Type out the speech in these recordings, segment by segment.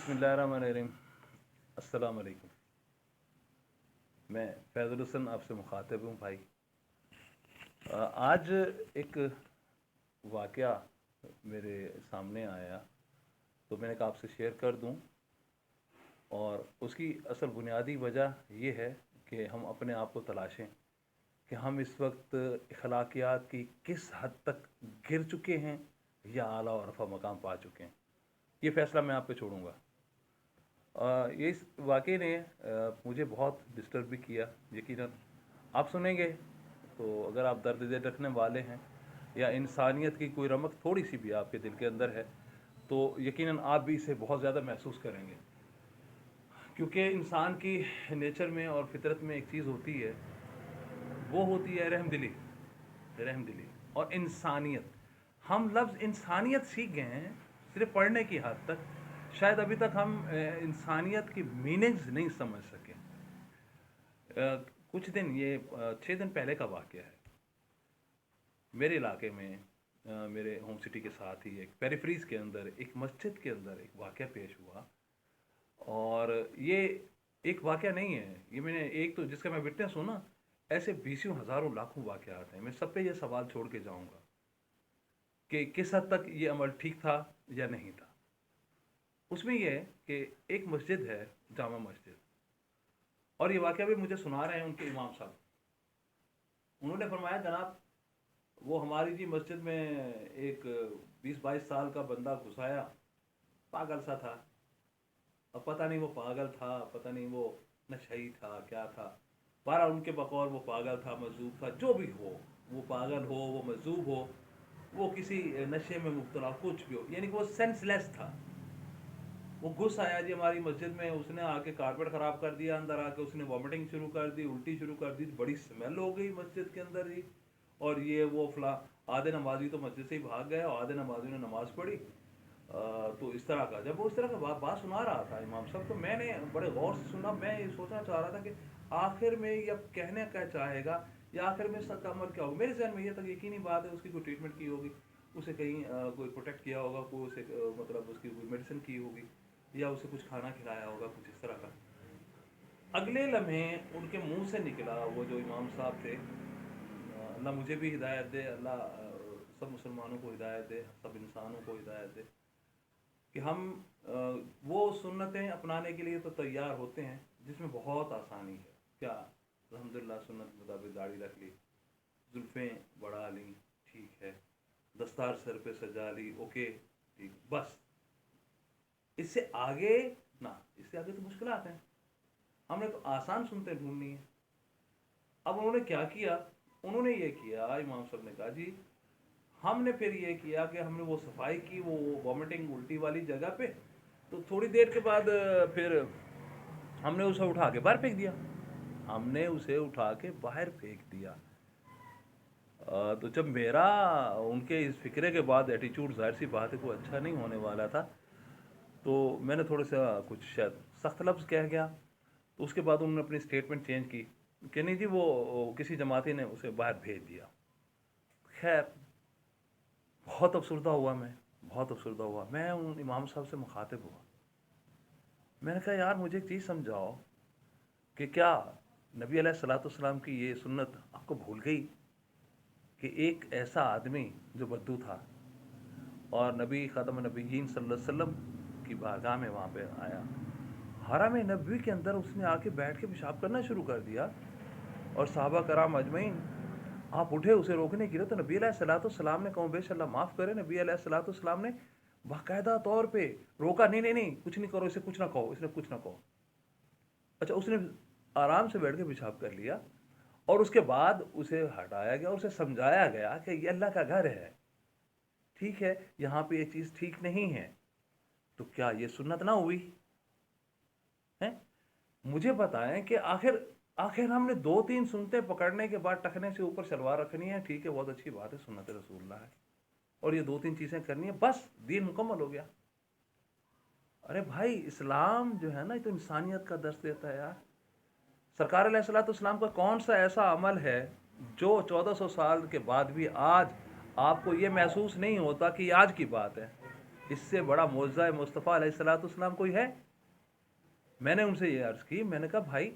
बिस्मिल्लाहिर्रहमानिर्रहीम। अस्सलाम वालेकुम। मैं फैज़ुल हसन आपसे मुखातिब हूँ भाई। आज एक वाक़या मेरे सामने आया तो मैंने कहा आपसे शेयर कर दूँ। और उसकी असल बुनियादी वजह ये है कि हम अपने आप को तलाशें कि हम इस वक्त अखलाकियात की किस हद तक गिर चुके हैं या आला और रफ़ा मकाम पा चुके हैं। ये फ़ैसला मैं आप पे छोड़ूंगा। ये इस वाक़ये ने मुझे बहुत डिस्टर्ब भी किया। यकीनन आप सुनेंगे तो अगर आप दर्द दिल रखने वाले हैं या इंसानियत की कोई रमक थोड़ी सी भी आपके दिल के अंदर है तो यकीनन आप भी इसे बहुत ज़्यादा महसूस करेंगे, क्योंकि इंसान की नेचर में और फितरत में एक चीज़ होती है, वो होती है रहमदिली। रहमदिली और इंसानियत। हम लफ्ज़ इंसानियत सीख गए हैं सिर्फ पढ़ने की हद तक। शायद अभी तक हम इंसानियत की मीनिंग्स नहीं समझ सके। कुछ दिन, ये 6 दिन पहले का वाक़या है। मेरे इलाके में मेरे होम सिटी के साथ ही एक पेरिफ्रीज के अंदर एक मस्जिद के अंदर एक वाक़या पेश हुआ। और ये एक वाक़या नहीं है, ये मैंने एक तो जिसका मैं विटनेस हूँ ना, ऐसे बीसियों हज़ारों लाखों वाक़यात हैं। मैं सब पे ये सवाल छोड़ के जाऊँगा कि किस हद तक ये अमल ठीक था या नहीं था। उसमें ये है कि एक मस्जिद है, जामा मस्जिद, और ये वाक़या भी मुझे सुना रहे हैं उनके इमाम साहब। उन्होंने फरमाया, जनाब वो हमारी जी मस्जिद में एक 20-22 साल का बंदा घुसाया, पागल सा था। अब पता नहीं वो पागल था, पता नहीं वो नशई था, क्या था। बहरहाल उनके बकौल वो पागल था, मजूब था, जो भी हो, वो पागल हो, वो मजूब हो, वो किसी नशे में मुब्तला, कुछ भी हो, यानी कि वो सेंसलेस था। वो घुस आया जी हमारी मस्जिद में, उसने आके कारपेट ख़राब कर दिया, अंदर आके उसने वॉमिटिंग शुरू कर दी, उल्टी शुरू कर दी, बड़ी स्मेल हो गई मस्जिद के अंदर जी। और ये वो फला, आधे नमाजी तो मस्जिद से ही भाग गए और आधे नमाजियों ने नमाज़ पढ़ी। तो इस तरह का, जब वो इस तरह का बात सुना रहा था इमाम साहब, तो मैंने बड़े गौर से सुना। मैं ये सोचना चाह रहा था कि आखिर में ये अब कहने क्या चाहेगा या आखिर में इसका अमल क्या होगा। मेरे जहन में ये तक यकीनी बात है, उसकी कोई ट्रीटमेंट की होगी, उसे कहीं कोई प्रोटेक्ट किया होगा, कोई उसे मतलब उसकी कोई मेडिसिन की होगी, या उसे कुछ खाना खिलाया होगा, कुछ इस तरह का। अगले लम्हे उनके मुंह से निकला, वो जो इमाम साहब थे, अल्लाह मुझे भी हिदायत दे, अल्लाह सब मुसलमानों को हिदायत दे, सब इंसानों को हिदायत दे, कि हम वो सुन्नतें अपनाने के लिए तो तैयार होते हैं जिसमें बहुत आसानी है। क्या, अल्हम्दुलिल्लाह सुन्नत के मुताबिक दाढ़ी रख ली, जुल्फ़ें बढ़ा ली, ठीक है, दस्तार सर पे सजा ली, ओके, ठीक, बस। इससे आगे ना, इससे आगे तो मुश्किलात हैं। हमने तो आसान सुनते ढूंढनी है। अब उन्होंने क्या किया, उन्होंने ये किया, इमाम साहब ने कहा जी, हमने फिर ये किया कि हमने वो सफाई की, वो वॉमिटिंग उल्टी वाली जगह पे। तो थोड़ी देर के बाद फिर हमने उसे उठा के बाहर फेंक दिया। हमने उसे उठा के बाहर फेंक दिया। तो जब मेरा उनके इस फिक्रे के बाद एटीट्यूड, जाहिर सी बात है कोई अच्छा नहीं होने वाला था, तो मैंने थोड़ा सा कुछ शायद सख्त लफ्ज़ कह गया। तो उसके बाद उन्होंने अपनी स्टेटमेंट चेंज की कि नहीं जी, वो किसी जमाती ने उसे बाहर भेज दिया। खैर, बहुत अफसरदा हुआ मैं, बहुत अफसरदा हुआ। मैं उन इमाम साहब से मुखातिब हुआ। मैंने कहा, यार मुझे एक चीज़ समझाओ कि क्या नबी अलैहिस्सलाम की ये सुन्नत आपको भूल गई कि एक ऐसा आदमी जो बद्दू था और नबी ख़ातम नबीयीन सल्लल्लाहु अलैहि वसल्लम की बारगाह में वहाँ पे आया, हरम नबवी के अंदर उसने आके बैठ के पेशाब करना शुरू कर दिया, और सहाबा कराम अजमईन आप उठे उसे रोकने के लिए, तो नबी अलैहिस्सलाम ने, कहो बेश अल्लाह माफ़ करे, नबी अलैहिस्सलाम ने बाकायदा तौर पे रोका, नहीं नहीं नहीं, कुछ नहीं करो, इसे कुछ ना कहो, इसने कुछ ना कहो। अच्छा, उसने आराम से बैठ के पेशाब कर लिया, और उसके बाद उसे हटाया गया और उसे समझाया गया कि ये अल्लाह का घर है, ठीक है, यहाँ पे ये चीज़ ठीक नहीं है। तो क्या ये सुन्नत ना हुई है? मुझे बताएं कि आखिर आखिर हमने 2-3 सुनते पकड़ने के बाद टखने से ऊपर सलवार रखनी है, ठीक है, बहुत अच्छी बात है, सुन्नत रसूलुल्लाह है, और ये 2-3 चीज़ें करनी है, बस दीन मुकम्मल हो गया। अरे भाई, इस्लाम जो है ना, ये तो इंसानियत का दर्स देता है यार। सरकार अलैहिस्सलाम का कौन सा ऐसा अमल है जो 1400 साल के बाद भी आज आपको ये महसूस नहीं होता कि आज की बात है? اس سے بڑا معجزہ مصطفیٰ علیہ السلام کوئی ہے؟ میں نے ان سے یہ عرض کی، میں نے کہا بھائی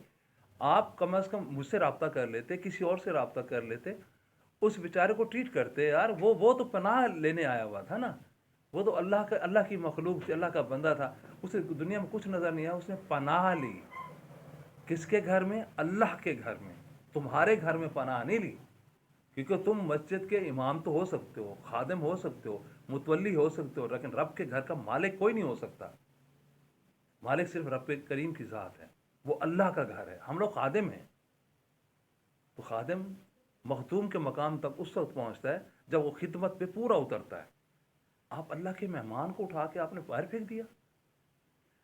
آپ کم از کم مجھ سے رابطہ کر لیتے، کسی اور سے رابطہ کر لیتے، اس بیچارے کو ٹریٹ کرتے یار، وہ تو پناہ لینے آیا ہوا تھا نا، وہ تو اللہ کی مخلوق تھی، اللہ کا بندہ تھا، اسے دنیا میں کچھ نظر نہیں آیا، اس نے پناہ لی۔ کس کے گھر میں؟ اللہ کے گھر میں۔ تمہارے گھر میں پناہ نہیں لی، کیونکہ تم مسجد کے امام تو ہو سکتے ہو، خادم ہو سکتے ہو، متولی ہو سکتے ہو، لیکن رب کے گھر کا مالک کوئی نہیں ہو سکتا۔ مالک صرف رب کریم کی ذات ہے، وہ اللہ کا گھر ہے، ہم لوگ خادم ہیں۔ تو خادم مخدوم کے مقام تک اس وقت پہنچتا ہے جب وہ خدمت پہ پورا اترتا ہے۔ آپ اللہ کے مہمان کو اٹھا کے آپ نے باہر پھینک دیا۔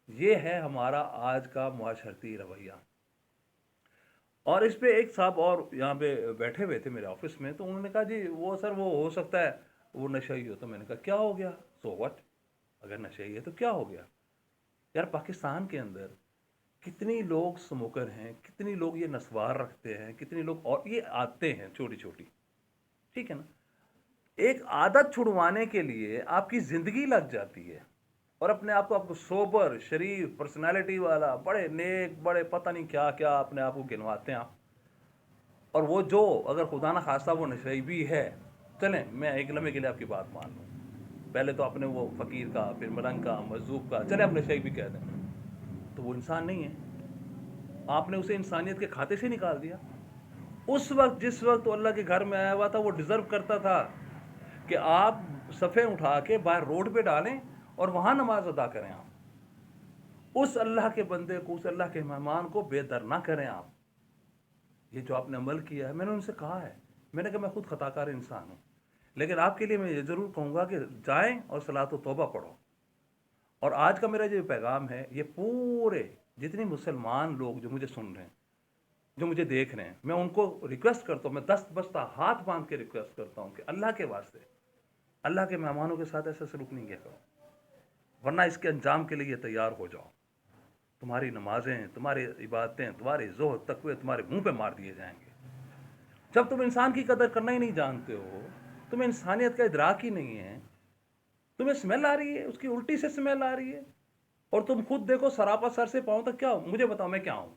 یہ ہے ہمارا آج کا معاشرتی رویہ۔ اور اس پہ ایک صاحب اور یہاں پہ بیٹھے ہوئے تھے میرے آفس میں، تو انہوں نے کہا جی وہ سر وہ ہو سکتا ہے وہ نشئی ہو۔ تو میں نے کہا کیا ہو گیا؟ سو وٹ، اگر نشئی ہے تو کیا ہو گیا؟ یار پاکستان کے اندر کتنی لوگ سموکر ہیں، کتنی لوگ یہ نسوار رکھتے ہیں، کتنی لوگ اور یہ آتے ہیں چھوٹی چھوٹی، ٹھیک ہے نا؟ ایک عادت چھڑوانے کے لیے آپ کی زندگی لگ جاتی ہے، اور اپنے آپ کو سوبر شریف پرسنالٹی والا بڑے نیک بڑے پتہ نہیں کیا کیا اپنے آپ کو گنواتے ہیں آپ۔ اور وہ جو اگر خدا نہ خواستہ وہ نشئی بھی ہے، چلیں میں ایک لمحے کے لیے آپ کی بات مان لوں، پہلے تو اپنے وہ فقیر کا، پھر ملنگ کا، مجذوب کا، چلے آپ نشئی بھی کہہ دیں، تو وہ انسان نہیں ہے، آپ نے اسے انسانیت کے کھاتے سے نکال دیا۔ اس وقت جس وقت وہ اللہ کے گھر میں آیا ہوا تھا، وہ ڈیزرو کرتا تھا کہ آپ صفیں اٹھا کے باہر روڈ پہ ڈالیں اور وہاں نماز ادا کریں۔ آپ اس اللہ کے بندے کو، اس اللہ کے مہمان کو بے در نہ کریں۔ آپ یہ جو آپ نے عمل کیا ہے، میں نے ان سے کہا ہے، میں نے کہا میں خود خطا کار انسان ہوں، لیکن آپ کے لیے میں یہ ضرور کہوں گا کہ جائیں اور صلاۃ و توبہ پڑھو۔ اور آج کا میرا جو پیغام ہے، یہ پورے جتنے مسلمان لوگ جو مجھے سن رہے ہیں، جو مجھے دیکھ رہے ہیں، میں ان کو ریکویسٹ کرتا ہوں، میں دست بستہ ہاتھ باندھ کے ریکویسٹ کرتا ہوں کہ اللہ کے واسطے اللہ کے مہمانوں کے ساتھ ایسا سلوک نہیں کیا کرو، ورنہ اس کے انجام کے لیے تیار ہو جاؤ۔ تمہاری نمازیں، تمہاری عبادتیں، تمہارے زہد تقوی تمہارے منہ پہ مار دیے جائیں گے۔ جب تم انسان کی قدر کرنا ہی نہیں جانتے ہو، تمہیں انسانیت کا ادراک ہی نہیں ہے، تمہیں سمیل آ رہی ہے، اس کی الٹی سے سمیل آ رہی ہے، اور تم خود دیکھو سراپا سر سے پاؤں تک کیا ہو؟ مجھے بتاؤ میں کیا ہوں؟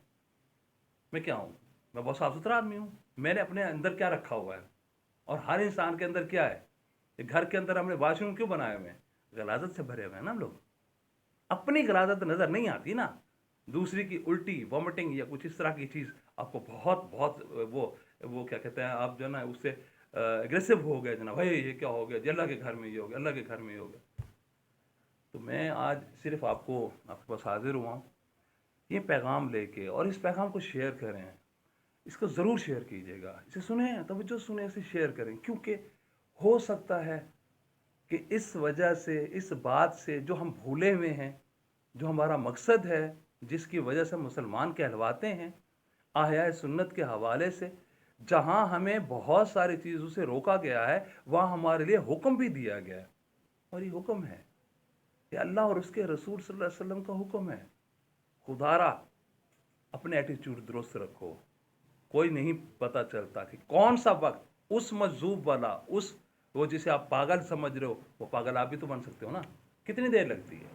میں کیا ہوں؟ میں بہت صاف ستھرا آدمی ہوں۔ میں نے اپنے اندر کیا رکھا ہوا ہے؟ اور ہر انسان کے اندر کیا ہے؟ گھر کے اندر ہم نے واش روم کیوں بنائے ہوئے ہیں؟ غلاظت سے بھرے ہوئے ہیں نا ہم لوگ۔ اپنی غلاظت نظر نہیں آتی نا، دوسری کی الٹی وامٹنگ یا کچھ اس طرح کی چیز آپ کو بہت بہت وہ کیا کہتے ہیں، آپ جو ہے نا اس سے اگریسو ہو گئے جناب، بھائی یہ کیا ہو گیا جی، اللہ کے گھر میں یہ ہو گیا، اللہ کے گھر میں یہ ہو گیا۔ تو میں آج صرف آپ کے پاس حاضر ہوا ہوں یہ پیغام لے کے، اور اس پیغام کو شیئر کریں، اس کو ضرور شیئر کیجیے گا، اسے سنیں، توجہ سنیں، اسے شیئر کریں، کیونکہ ہو سکتا ہے کہ اس وجہ سے، اس بات سے جو ہم بھولے ہوئے ہیں، جو ہمارا مقصد ہے، جس کی وجہ سے مسلمان کہلواتے ہیں، احیاء سنت کے حوالے سے جہاں ہمیں بہت ساری چیزوں سے روکا گیا ہے، وہاں ہمارے لیے حکم بھی دیا گیا ہے، اور یہ حکم ہے، یہ اللہ اور اس کے رسول صلی اللہ علیہ وسلم کا حکم ہے۔ خدا را اپنے ایٹیچیوڈ درست رکھو۔ کوئی نہیں پتہ چلتا کہ کون سا وقت اس مجذوب والا، اس وہ جسے آپ پاگل سمجھ رہے ہو، وہ پاگل آپ بھی تو بن سکتے ہو نا۔ کتنی دیر لگتی ہے؟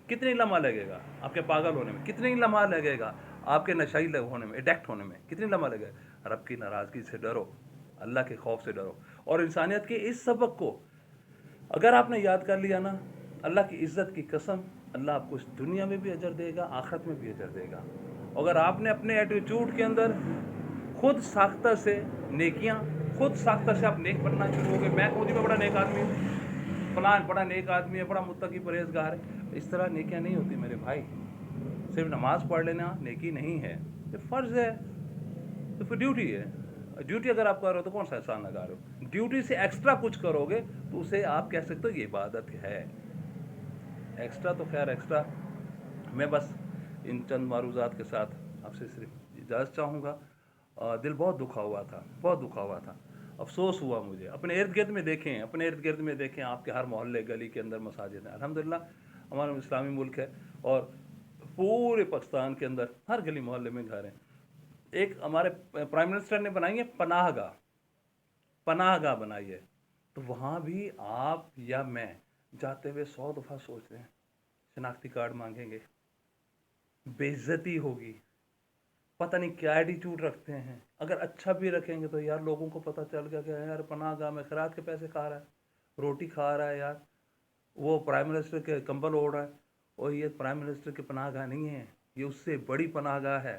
کتنی لمحہ لگے گا آپ کے پاگل ہونے میں؟ کتنی لمحہ لگے گا آپ کے نشئی ہونے میں، ایڈکٹ ہونے میں؟ کتنی لمحہ لگے گا؟ رب کی ناراضگی سے ڈرو، اللہ کے خوف سے ڈرو، اور انسانیت کے اس سبق کو اگر آپ نے یاد کر لیا نا، اللہ کی عزت کی قسم، اللہ آپ کو اس دنیا میں بھی اجر دے گا، آخرت میں بھی اجر دے گا۔ اگر آپ نے اپنے ایٹیٹیوڈ کے اندر خود ساختہ سے نیکیاں، خود ساختہ سے آپ نیک بننا شروع ہو گئے، میں خود ہی میں بڑا نیک آدمی ہوں، فلان بڑا نیک آدمی ہے، بڑا متقی پرہیزگار ہے، اس طرح نیکیاں نہیں ہوتی میرے بھائی۔ صرف نماز پڑھ لینا نیکی نہیں ہے، یہ فرض ہے، تو پھر ڈیوٹی ہے۔ ڈیوٹی اگر آپ کر رہے ہو تو کون سا احسان لگا رہے ہو؟ ڈیوٹی سے ایکسٹرا کچھ کرو گے تو اسے آپ کہہ سکتے ہو یہ عبادت ہے۔ ایکسٹرا تو خیر ایکسٹرا، میں بس ان چند معروضات کے ساتھ آپ سے صرف اجازت چاہوں گا۔ دل بہت دکھا ہوا تھا، بہت دکھا ہوا تھا، افسوس ہوا مجھے۔ اپنے ارد گرد میں دیکھیں، اپنے ارد گرد میں دیکھیں، آپ کے ہر محلے گلی کے اندر مساجد ہیں، الحمدللہ ہمارا اسلامی ملک ہے، اور پورے پاکستان کے اندر ہر گلی محلے میں گھر ہیں۔ ایک ہمارے پرائم منسٹر نے بنائی ہے پناہ گاہ، پناہ گاہ بنائی ہے، تو وہاں بھی آپ یا میں जाते हुए 100 दफ़ा सोच रहे हैं, शनाख्ती कार्ड मांगेंगे, बेइज्जती होगी, पता नहीं क्या एटीट्यूड रखते हैं। अगर अच्छा भी रखेंगे तो यार लोगों को पता चल गया कि यार पनाह गाह में खैरात के पैसे खा रहा है, रोटी खा रहा है यार, वो प्राइम मिनिस्टर के कंबल ओढ़ रहा है। और ये प्राइम मिनिस्टर की पनाह गाह नहीं है, ये उससे बड़ी पनाह गाह है।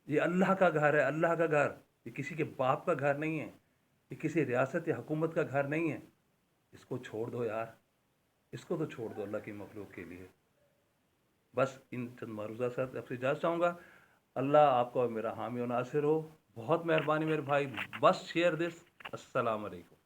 ये अल्लाह का घर है, अल्लाह का घर। ये किसी के बाप का घर नहीं है, ये किसी रियासत या हुकूमत का घर नहीं है। इसको छोड़ दो यार, इसको तो छोड़ दो अल्लाह की मखलूक के लिए। बस इन चंद मारूजा साहब आपसे इजाज़त चाहूँगा। अल्लाह आपका और मेरा हामी और नासिर हो। बहुत मेहरबानी मेरे भाई, बस शेयर दिस। अस्सलाम वालेकुम।